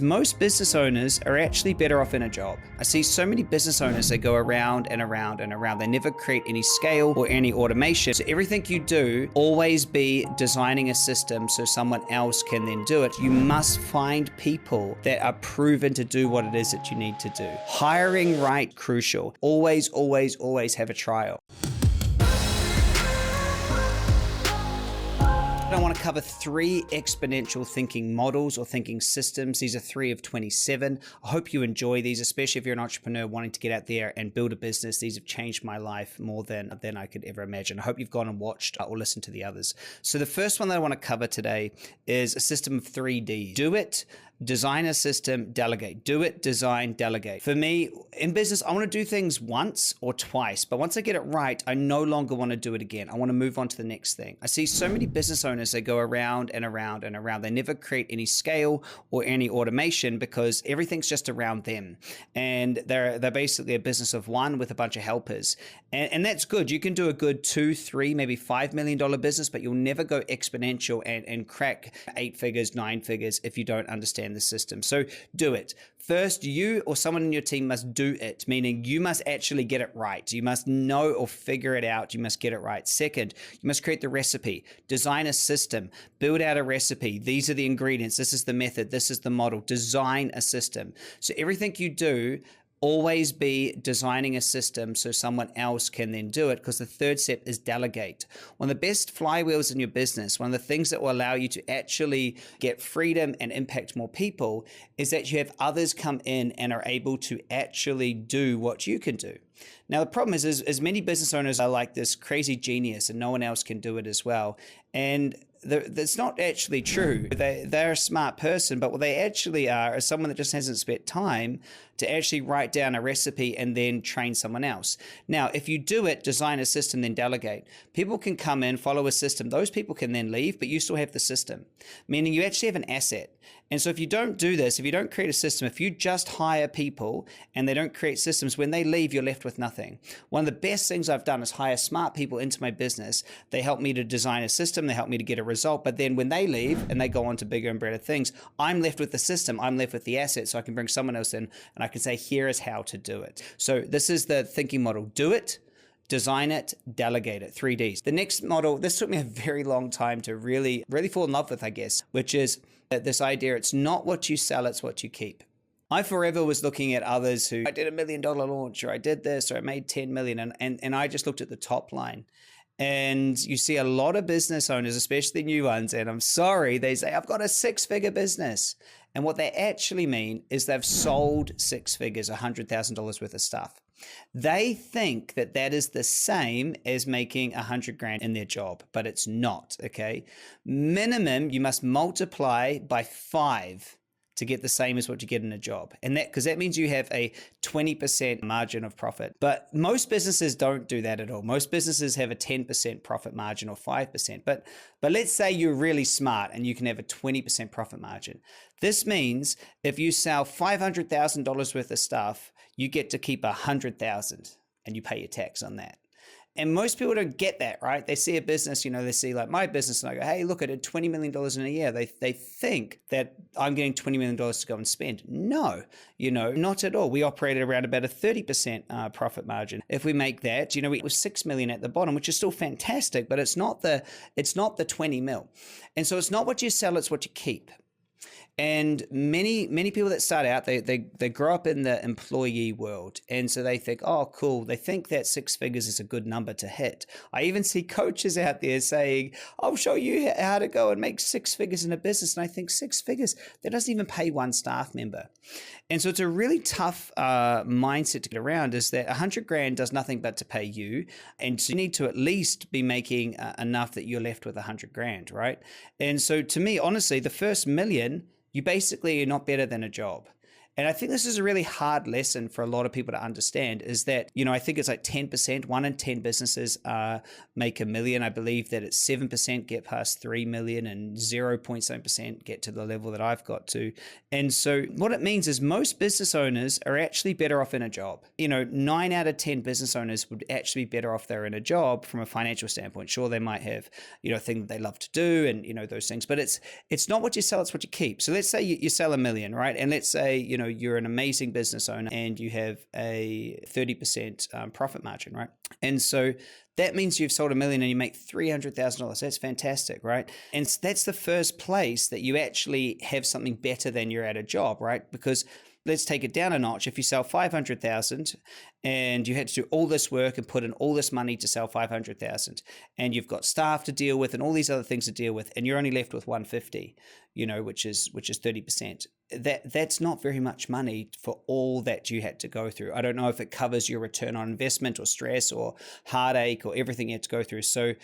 Most business owners are actually better off in a job. I see so many business owners that go around and around and around. They never create any scale or any automation. So everything you do, always be designing a system so someone else can then do it. You must find people that are proven to do what it is that you need to do. Hiring right, crucial. Always, always, always have a trial. I want to cover 3 exponential thinking models or thinking systems. These are 3 of 27. I hope you enjoy these, especially if you're an entrepreneur wanting to get out there and build a business. These have changed my life more than I could ever imagine. I hope you've gone and watched or listened to the others. So the first one that I want to cover today is a system of 3 Ds. Do it, design a system, delegate. Do it, design, delegate. For me, in business, I want to do things once or twice, but once I get it right, I no longer want to do it again. I want to move on to the next thing. I see so many business owners that go around and around and around. They never create any scale or any automation because everything's just around them. And they're basically a business of one with a bunch of helpers. And that's good. You can do a good 2, 3, maybe $5 million business, but you'll never go exponential and crack 8 figures, 9 figures if you don't understand the system. So do it. First, you or someone in your team must do it, meaning you must actually get it right. You must know or figure it out. You must get it right. Second, you must create the recipe, design a system, build out a recipe. These are the ingredients. This is the method. This is the model. Design a system. So everything you do, always be designing a system so someone else can then do it, because the third step is delegate. One of the best flywheels in your business, one of the things that will allow you to actually get freedom and impact more people, is that you have others come in and are able to actually do what you can do. Now, the problem is as many business owners are like this crazy genius and no one else can do it as well. And that's not actually true. They're a smart person, but what they actually are is someone that just hasn't spent time to actually write down a recipe and then train someone else. Now, if you do it, design a system, then delegate. People can come in, follow a system. Those people can then leave, but you still have the system, meaning you actually have an asset. And so if you don't do this, if you don't create a system, if you just hire people and they don't create systems, when they leave, you're left with nothing. One of the best things I've done is hire smart people into my business. They help me to design a system. They help me to get a result. But then when they leave and they go on to bigger and better things, I'm left with the system. I'm left with the asset. So I can bring someone else in and I can say, here is how to do it. So this is the thinking model. Do it, design it, delegate it, 3 Ds. The next model, this took me a very long time to really fall in love with, I guess, which is this idea, it's not what you sell, it's what you keep. I forever was looking at others who, I did $1 million launch, or I did this, or I made 10 million. And I just looked at the top line. And you see a lot of business owners, especially new ones, and I'm sorry, they say, I've got a 6-figure business. And what they actually mean is they've sold 6 figures, $100,000 worth of stuff. They think that that is the same as making 100 grand in their job, but it's not, okay? Minimum, you must multiply by 5 to get the same as what you get in a job. And that, because that means you have a 20% margin of profit. But most businesses don't do that at all. Most businesses have a 10% profit margin or 5%. But let's say you're really smart and you can have a 20% profit margin. This means if you sell $500,000 worth of stuff, you get to keep $100,000 and you pay your tax on that. And most people don't get that, right? They see a business, they see like my business and I go, hey, look, I did $20 million in a year. They think that I'm getting $20 million to go and spend. No, not at all. We operated around about a 30% profit margin. If we make that, it was 6 million at the bottom, which is still fantastic, but it's not the 20 mil. And so it's not what you sell, it's what you keep. And many people that start out, they grow up in the employee world. And so they think, oh, cool. They think that 6 figures is a good number to hit. I even see coaches out there saying, I'll show you how to go and make 6 figures in a business. And I think 6 figures, that doesn't even pay one staff member. And so it's a really tough mindset to get around, is that 100 grand does nothing but to pay you. And so you need to at least be making enough that you're left with 100 grand, right? And so to me, honestly, the first million, you basically are not better than a job. And I think this is a really hard lesson for a lot of people to understand, is that, I think it's like 10%, 1 in 10 businesses make $1 million. I believe that it's 7% get past 3 million and 0.7% get to the level that I've got to. And so what it means is most business owners are actually better off in a job. 9 out of 10 business owners would actually be better off they're in a job from a financial standpoint. Sure, they might have, a thing that they love to do and, those things, but it's not what you sell, it's what you keep. So let's say you sell $1 million, right? And let's say, you're an amazing business owner and you have a 30% profit margin, right? And so that means you've sold $1 million and you make $300,000. That's fantastic, right? And that's the first place that you actually have something better than you're at a job, right? Because let's take it down a notch. If you sell 500,000 and you had to do all this work and put in all this money to sell 500,000, and you've got staff to deal with and all these other things to deal with, and you're only left with 150, which is 30%. That's not very much money for all that you had to go through. I don't know if it covers your return on investment or stress or heartache or everything you had to go through. So,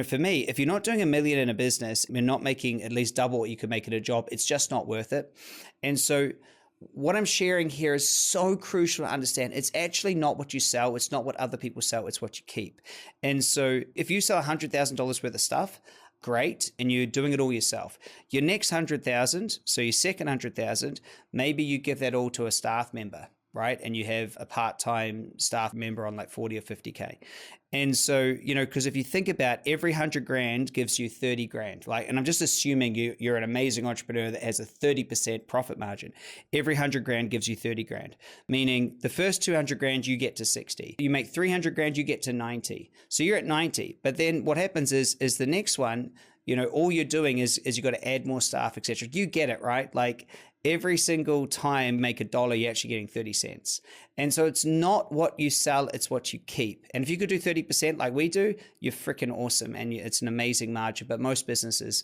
for me, if you're not doing $1 million in a business, you're not making at least double what you could make in a job, it's just not worth it. And so what I'm sharing here is so crucial to understand. It's actually not what you sell. It's not what other people sell. It's what you keep. And so if you sell $100,000 worth of stuff, great, and you're doing it all yourself. Your next 100,000, so your second 100,000, maybe you give that all to a staff member, right? And you have a part-time staff member on like 40 or 50K. And so, because if you think about every 100 grand gives you 30 grand, and I'm just assuming you're an amazing entrepreneur that has a 30% profit margin. Every 100 grand gives you 30 grand, meaning the first 200 grand you get to 60. You make 300 grand, you get to 90. So you're at 90. But then what happens is the next one, all you're doing is you got to add more staff, etc. You get it, right? Like every single time you make $1, you're actually getting 30 cents. And so it's not what you sell, it's what you keep. And if you could do 30% like we do, you're freaking awesome. And it's an amazing margin, but most businesses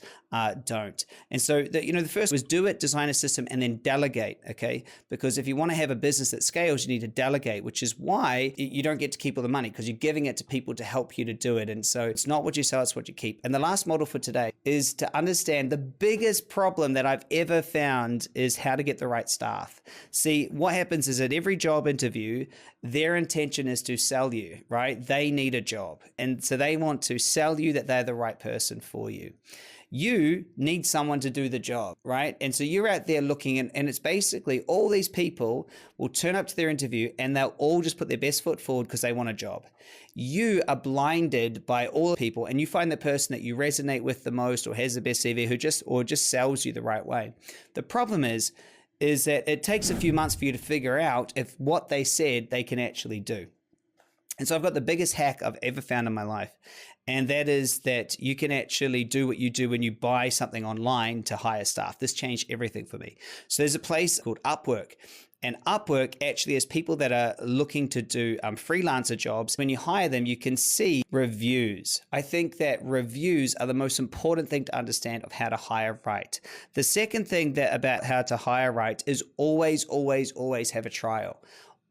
don't. And so the first was do it, design a system, and then delegate, okay? Because if you want to have a business that scales, you need to delegate, which is why you don't get to keep all the money, because you're giving it to people to help you to do it. And so it's not what you sell, it's what you keep. And the last model for today is to understand the biggest problem that I've ever found is how to get the right staff. See, what happens is at every job interview, their intention is to sell you, right? They need a job. And so they want to sell you that they're the right person for you. You need someone to do the job, right? And so you're out there looking, and it's basically all these people will turn up to their interview and they'll all just put their best foot forward because they want a job. You are blinded by all the people, and you find the person that you resonate with the most or has the best CV who just sells you the right way. The problem is that it takes a few months for you to figure out if what they said they can actually do. And so I've got the biggest hack I've ever found in my life. And that is that you can actually do what you do when you buy something online to hire staff. This changed everything for me. So there's a place called Upwork. And Upwork actually is people that are looking to do freelancer jobs. When you hire them, you can see reviews. I think that reviews are the most important thing to understand of how to hire right. The second thing about how to hire right is always, always, always have a trial.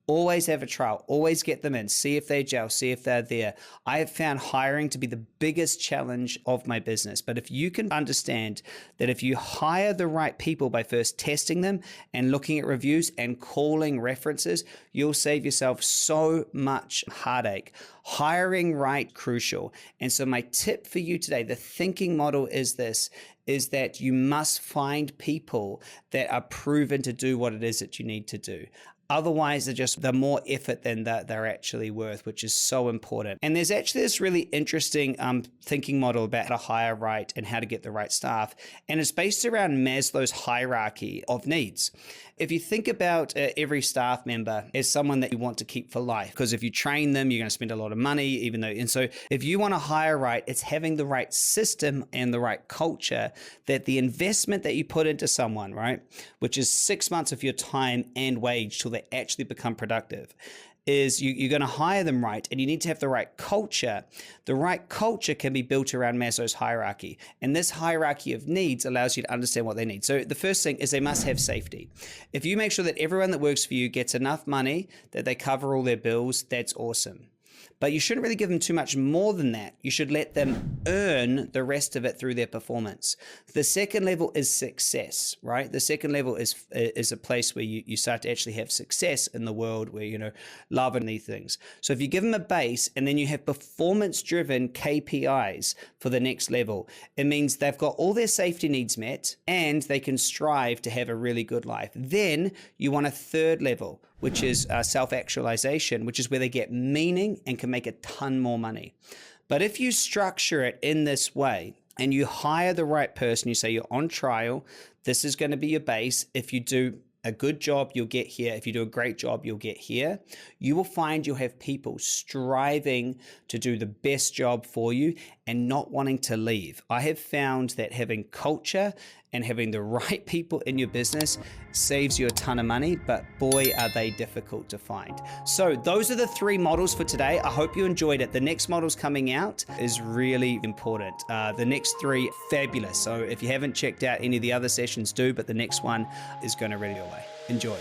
Always have a trial, always get them in, see if they gel, see if they're there. I have found hiring to be the biggest challenge of my business. But if you can understand that if you hire the right people by first testing them and looking at reviews and calling references, you'll save yourself so much heartache. Hiring right, crucial. And so my tip for you today, the thinking model is this, is that you must find people that are proven to do what it is that you need to do. Otherwise, they're more effort than they're actually worth, which is so important. And there's actually this really interesting thinking model about how to hire right and how to get the right staff. And it's based around Maslow's hierarchy of needs. If you think about every staff member as someone that you want to keep for life, because if you train them, you're going to spend a lot of money, and so if you want to hire right, it's having the right system and the right culture, that the investment that you put into someone, right, which is 6 months of your time and wage till they actually become productive, is you're going to hire them right, and you need to have the right culture. The right culture can be built around Maslow's hierarchy, and this hierarchy of needs allows you to understand what they need. So the first thing is they must have safety. If you make sure that everyone that works for you gets enough money that they cover all their bills, that's awesome. but you shouldn't really give them too much more than that. You should let them earn the rest of it through their performance. The second level is success, right? The second level is a place where you start to actually have success in the world, where, you know, love and these things. So if you give them a base and then you have performance-driven KPIs for the next level, it means they've got all their safety needs met and they can strive to have a really good life. Then you want a third level, which is self-actualization, which is where they get meaning and can make a ton more money. But if you structure it in this way and you hire the right person, you say you're on trial, this is going to be your base. If you do a good job, you'll get here. If you do a great job, you'll get here. You will find you'll have people striving to do the best job for you and not wanting to leave. I have found that having culture and having the right people in your business saves you a ton of money, but boy, are they difficult to find. So those are the 3 models for today. I hope you enjoyed it. The next models coming out is really important. The next 3, fabulous. So if you haven't checked out any of the other sessions, do, but the next one is going to really go away. Enjoy.